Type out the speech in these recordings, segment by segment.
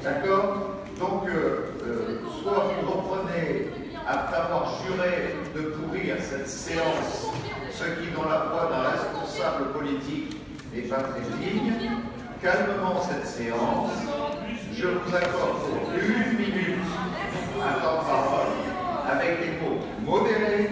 D'accord? Donc, soit vous reprenez, après avoir juré de pourrir cette séance, ce qui, dans la voix d'un responsable politique, n'est pas très digne, calmement cette séance. Je vous accorde pour 1 minute un temps de parole, avec des mots modérés,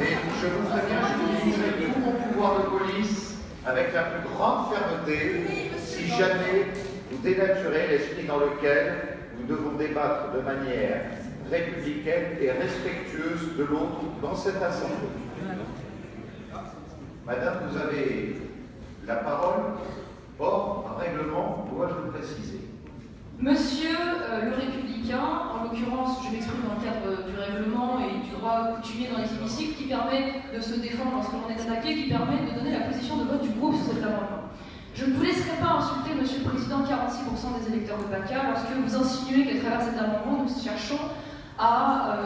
et je vous préviens, je utiliserai tout mon pouvoir de police avec la plus grande fermeté si jamais vous dénaturez l'esprit dans lequel nous devons débattre de manière républicaine et respectueuse de l'autre dans cette assemblée. Madame, vous avez la parole. Hors règlement, dois-je le préciser. Monsieur le Républicain, en l'occurrence, je m'exprime dans le cadre du règlement et du droit coutumier dans les hémicycles qui permet de se défendre lorsque l'on est attaqué, qui permet de donner la position de vote du groupe sur cet amendement. Je ne vous laisserai pas insulter, Monsieur le Président, 46% des électeurs de PACA lorsque vous insinuez qu'à travers cet amendement, nous cherchons à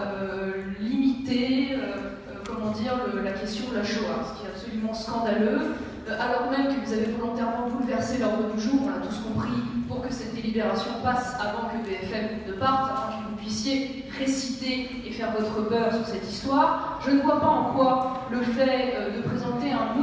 limiter la question de la Shoah, ce qui est absolument scandaleux, alors même que vous avez volontairement bouleversé l'ordre du jour, on l'a tous compris, pour que cette délibération passe avant que BFM ne parte, afin que vous puissiez réciter et faire votre beurre sur cette histoire. Je ne vois pas en quoi le fait de présenter un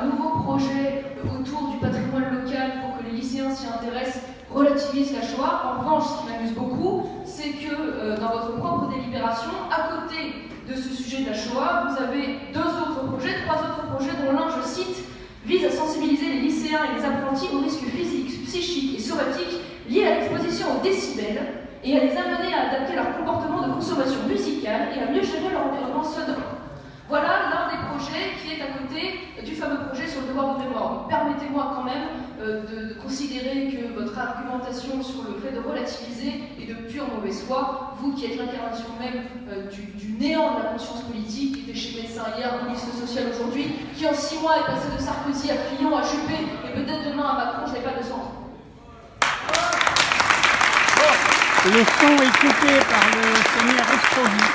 nouveau projet autour du patrimoine local pour que les lycéens s'y intéressent relativise la Shoah. En revanche, ce qui m'amuse beaucoup, c'est que dans votre propre délibération, à côté de ce sujet de la Shoah, vous avez 3 autres projets dont l'un, je cite, vise à sensibiliser les lycéens et les apprentis aux risques physiques, psychiques et somatiques liés à l'exposition aux décibels et à les amener à adapter leur comportement de consommation musicale et à mieux gérer leur environnement sonore. Voilà l'un des projets qui est à côté du fameux projet sur le devoir de mémoire. Donc permettez-moi quand même de considérer que votre argumentation sur le fait de relativiser est de pure mauvaise foi, vous qui êtes l'incarnation même du néant de la conscience politique, qui était chez médecin hier, ministre social aujourd'hui, qui en 6 mois est passé de Sarkozy à Fillon à Juppé et peut-être demain à Macron, je n'ai pas de sens. Le son est coupé par le seigneur Estrosi.